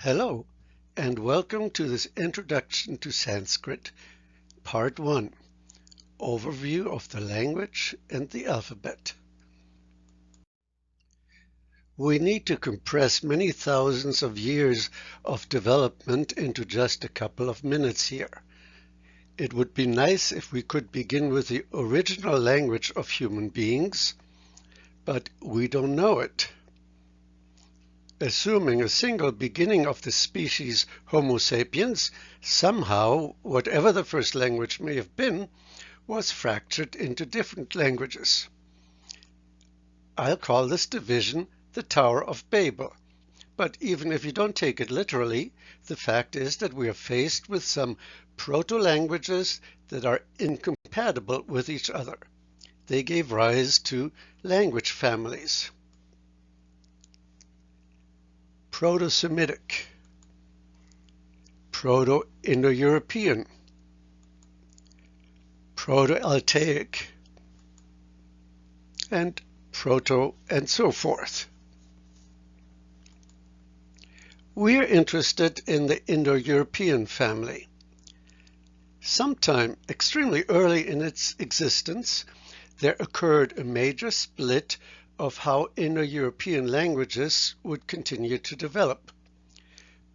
Hello, and welcome to this Introduction to Sanskrit, Part 1, Overview of the Language and the Alphabet. We need to compress many thousands of years of development into just a couple of minutes here. It would be nice if we could begin with the original language of human beings, but we don't know it. Assuming a single beginning of the species Homo sapiens, somehow, whatever the first language may have been, was fractured into different languages. I'll call this division the Tower of Babel, but even if you don't take it literally, the fact is that we are faced with some proto-languages that are incompatible with each other. They gave rise to language families. Proto-Semitic, Proto-Indo-European, Proto-Altaic, and Proto and so forth. We're interested in the Indo-European family. Sometime extremely early in its existence, there occurred a major split of how Indo-European languages would continue to develop.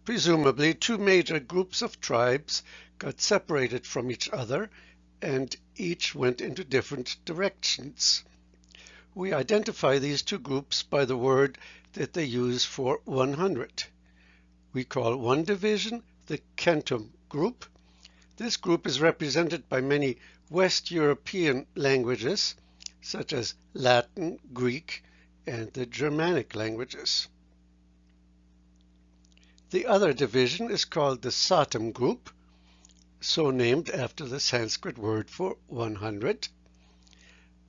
Presumably, two major groups of tribes got separated from each other and each went into different directions. We identify these two groups by the word that they use for 100. We call one division the Kentum group. This group is represented by many West European languages, such as Latin, Greek, and the Germanic languages. The other division is called the Satem group, so named after the Sanskrit word for 100.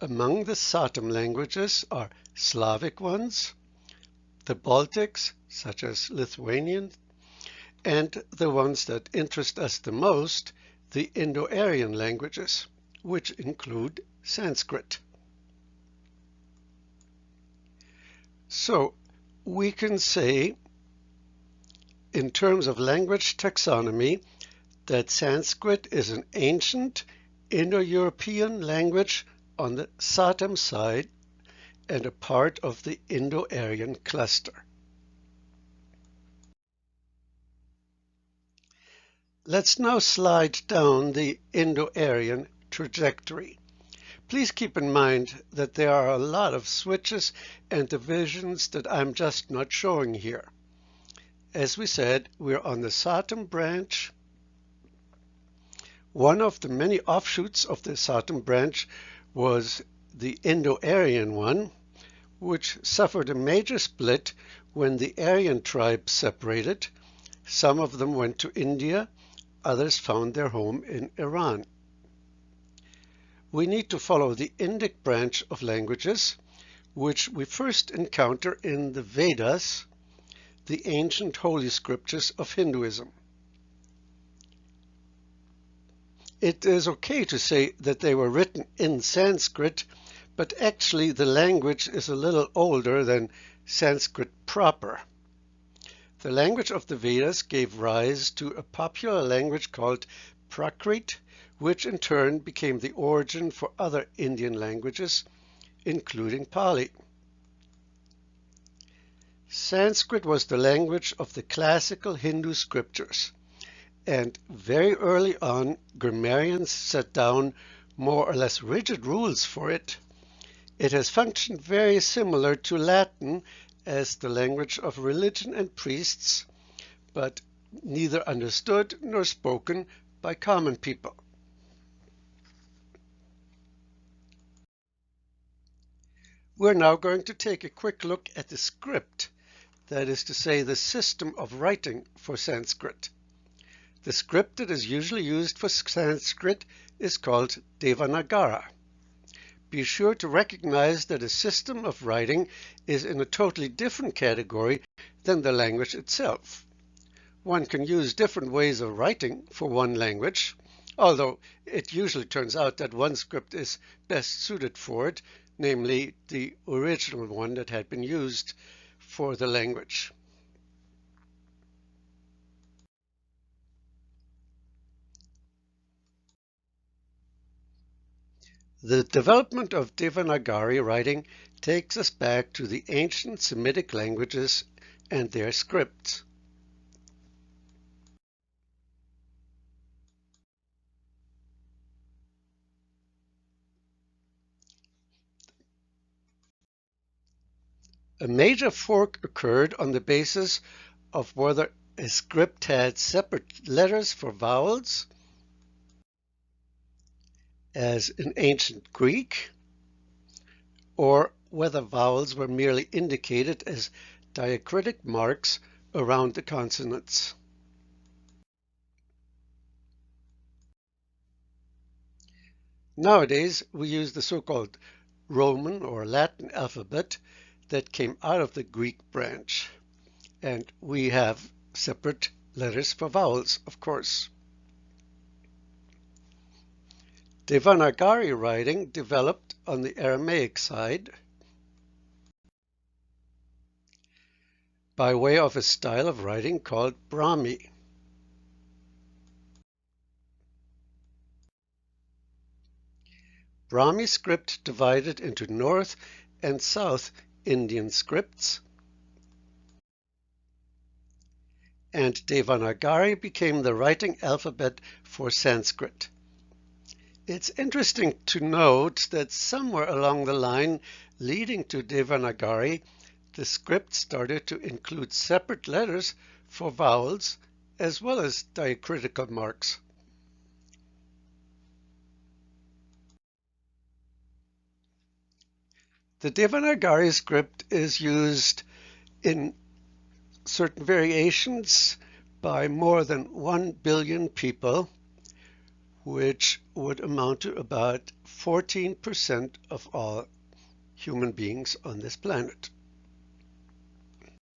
Among the Satem languages are Slavic ones, the Baltics, such as Lithuanian, and the ones that interest us the most, the Indo-Aryan languages, which include Sanskrit. So we can say, in terms of language taxonomy, that Sanskrit is an ancient Indo-European language on the Satem side and a part of the Indo-Aryan cluster. Let's now slide down the Indo-Aryan trajectory. Please keep in mind that there are a lot of switches and divisions that I'm just not showing here. As we said, we're on the Satem branch. One of the many offshoots of the Satem branch was the Indo-Aryan one, which suffered a major split when the Aryan tribes separated. Some of them went to India, others found their home in Iran. We need to follow the Indic branch of languages, which we first encounter in the Vedas, the ancient holy scriptures of Hinduism. It is okay to say that they were written in Sanskrit, but actually the language is a little older than Sanskrit proper. The language of the Vedas gave rise to a popular language called Prakrit, which in turn became the origin for other Indian languages, including Pali. Sanskrit was the language of the classical Hindu scriptures, and very early on, grammarians set down more or less rigid rules for it. It has functioned very similar to Latin as the language of religion and priests, but neither understood nor spoken by common people. We're now going to take a quick look at the script, that is to say, the system of writing for Sanskrit. The script that is usually used for Sanskrit is called Devanagari. Be sure to recognize that a system of writing is in a totally different category than the language itself. One can use different ways of writing for one language, although it usually turns out that one script is best suited for it, namely the original one that had been used for the language. The development of Devanagari writing takes us back to the ancient Semitic languages and their scripts. A major fork occurred on the basis of whether a script had separate letters for vowels, as in ancient Greek, or whether vowels were merely indicated as diacritic marks around the consonants. Nowadays, we use the so-called Roman or Latin alphabet that came out of the Greek branch, and we have separate letters for vowels, of course. Devanagari writing developed on the Aramaic side by way of a style of writing called Brahmi. Brahmi script divided into North and South Indian scripts, and Devanagari became the writing alphabet for Sanskrit. It's interesting to note that somewhere along the line leading to Devanagari, the script started to include separate letters for vowels as well as diacritical marks. The Devanagari script is used in certain variations by more than 1 billion people, which would amount to about 14% of all human beings on this planet.